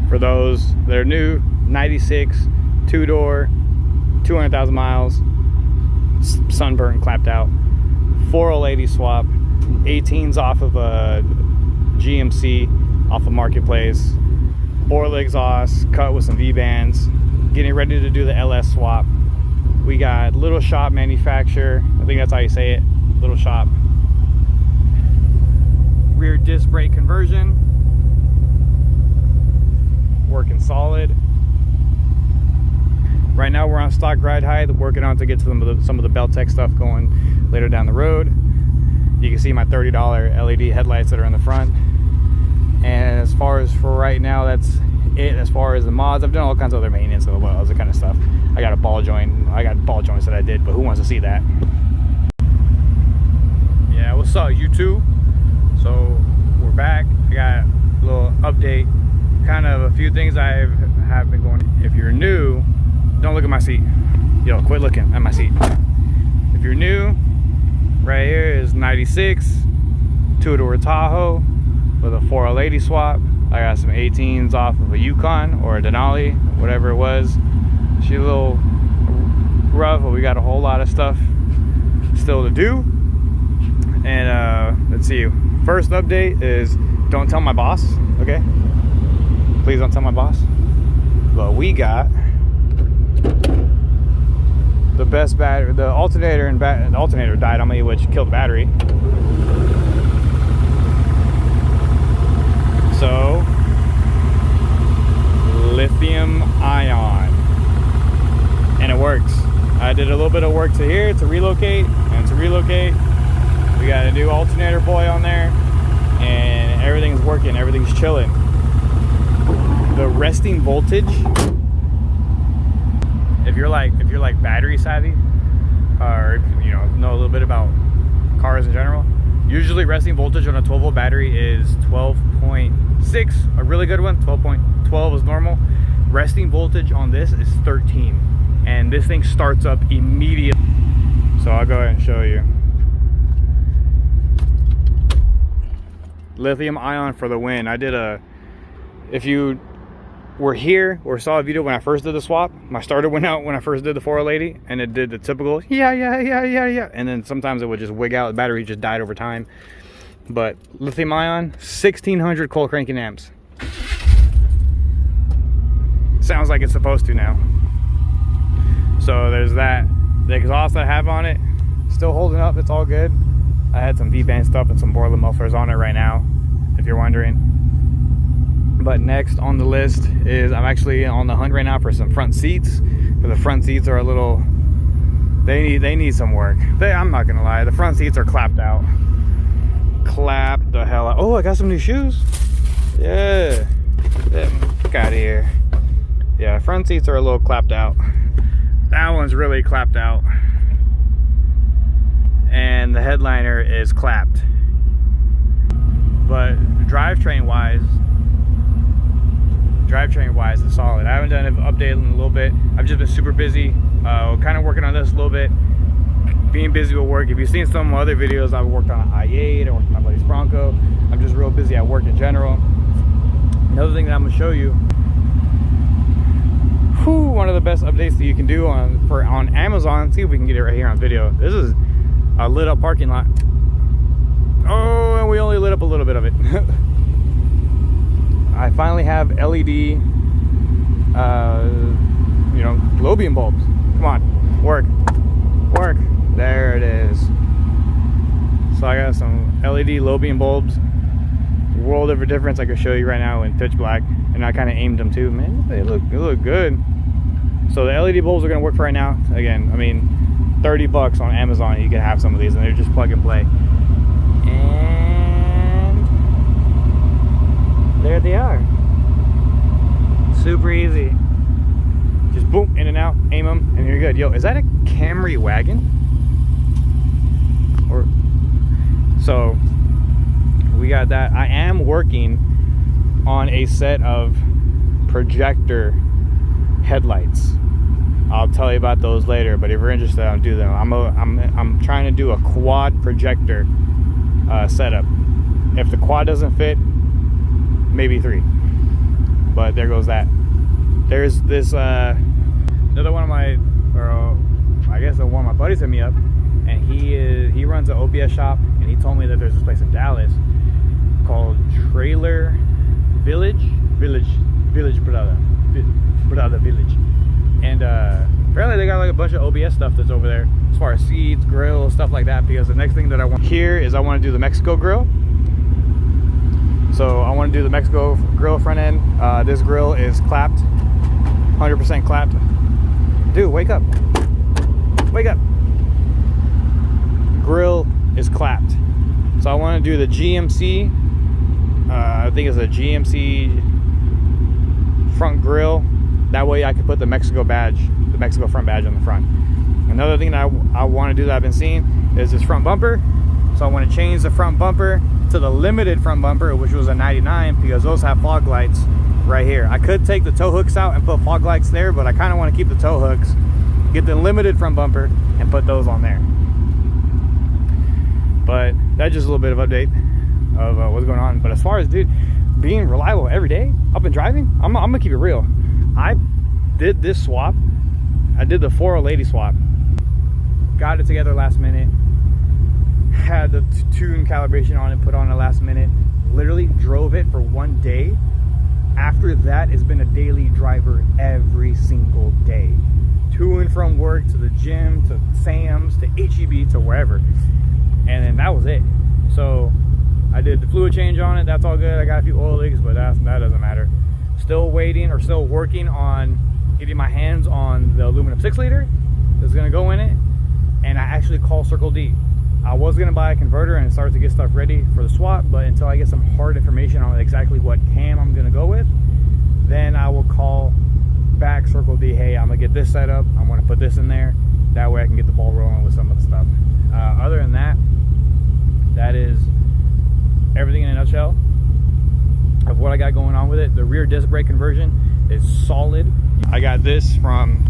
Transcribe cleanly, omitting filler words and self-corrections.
For those that are new, 96, 2-door, 200,000 miles, sunburn, clapped out, 4080 swap, 18s off of a GMC, off of Marketplace, Borla exhaust, cut with some V-bands, getting ready to do the LS swap. We got Little Shop manufacturer, I think that's how you say it, Little Shop. Rear disc brake conversion, working solid. Right now we're on stock ride height, working on to get to some of the Beltec stuff going later down the road. You can see my $30 LED headlights that are in the front. And as far as for right now, that's it. As far as the mods, I've done all kinds of other maintenance of the wells, that kind of stuff. I got ball joints that I did, but who wants to see that? Yeah, what's up, YouTube? So we're back. I got a little update, kind of a few things I have been going. If you're new, don't look at my seat. Yo, quit looking at my seat. If you're new, right here is 96 2-door Tahoe with a 4080 swap. I got some 18s off of a Yukon or a Denali, whatever it was. She's a little rough, but we got a whole lot of stuff still to do. And let's see, first update is don't tell my boss, okay? Please don't tell my boss. But we got the best battery, the alternator, and the alternator died on me, which killed the battery. So, lithium ion, and it works. I did a little bit of work to here to relocate, and to relocate, we got a new alternator boy on there, and everything's working, everything's chilling. The resting voltage, if you're like battery savvy, or you know a little bit about cars in general, usually resting voltage on a 12-volt battery is 12.6, a really good one. 12.12 is normal. Resting voltage on this is 13, and this thing starts up immediately. So I'll go ahead and show you. Lithium ion for the win. I did if you were here or saw a video when I first did the swap, my starter went out when I first did the 4080, and it did the typical yeah, and then sometimes it would just wig out. The battery just died over time. But lithium ion, 1600 cold cranking amps. Sounds like it's supposed to now. So there's that. The exhaust I have on it, still holding up, it's all good. I had some V-band stuff and some Borla mufflers on it right now, if you're wondering. But next on the list is, I'm actually on the hunt right now for some front seats. The front seats are a little, they need some work. I'm not gonna lie, the front seats are clapped out. Clap the hell out. Oh, I got some new shoes. Yeah, get out of here. Yeah, front seats are a little clapped out. That one's really clapped out. And the headliner is clapped. But drivetrain wise is solid. I haven't done an update in a little bit. I've just been super busy, kind of working on this a little bit, being busy with work. If you've seen some of my other videos, I've worked on an i8, I worked on my buddy's Bronco. I'm just real busy at work in general. Another thing that I'm gonna show you, one of the best updates that you can do on Amazon. See if we can get it right here on video. This is a lit up parking lot. Oh, and we only lit up a little bit of it. I finally have LED, low beam bulbs. Come on, work. There it is. So I got some LED low beam bulbs. World of a difference I could show you right now in pitch black, and I kind of aimed them too. Man, they look good. So the LED bulbs are gonna work for right now. Again, I mean, 30 bucks on Amazon, you can have some of these, and they're just plug and play. And there they are. Super easy. Just boom, in and out, aim them, and you're good. Yo, is that a Camry wagon? Or so we got that. I am working on a set of projector headlights. I'll tell you about those later, but if you're interested, I'll do them. I'm trying to do a quad projector setup. If the quad doesn't fit, maybe 3. But there goes that. There's this another one of my, or I guess one of my buddies hit me up, and he runs an OBS shop, and he told me that there's this place in Dallas called Trailer Village Brother Village, and apparently they got like a bunch of OBS stuff that's over there as far as seats, grills, stuff like that. Because the next thing that I want here is I want to do the Mexico grill. So I want to do the Mexico grill front end. This grill is clapped, 100% clapped. Dude, wake up, wake up. Grill is clapped. So I want to do the GMC, I think it's a GMC front grill. That way I can put the Mexico badge, the Mexico front badge on the front. Another thing that I want to do that I've been seeing is this front bumper. So I want to change the front bumper to the limited front bumper, which was a 99, because those have fog lights right here. I could take the tow hooks out and put fog lights there, but I kind of want to keep the tow hooks, get the limited front bumper, and put those on there. But that's just a little bit of update of what's going on. But as far as, dude, being reliable every day up and driving, I'm gonna keep it real. I did this swap. I did the 408 swap. Got it together last minute. Had the tune calibration on it, put on it last minute. Literally drove it for one day. After that, it's been a daily driver every single day. To and from work, to the gym, to Sam's, to HEB, to wherever. And then that was it. So I did the fluid change on it. That's all good. I got a few oil leaks, but that doesn't matter. Still waiting, or still working on getting my hands on the aluminum 6-liter that's gonna go in it. And I actually called Circle D. I was gonna buy a converter and start to get stuff ready for the swap, but until I get some hard information on exactly what cam I'm gonna go with, then I will call back Circle D. Hey, I'm gonna get this set up. I'm gonna put this in there. That way I can get the ball rolling with some of the stuff. Other than that, that is everything in a nutshell of what I got going on with it. The rear disc brake conversion is solid. I got this from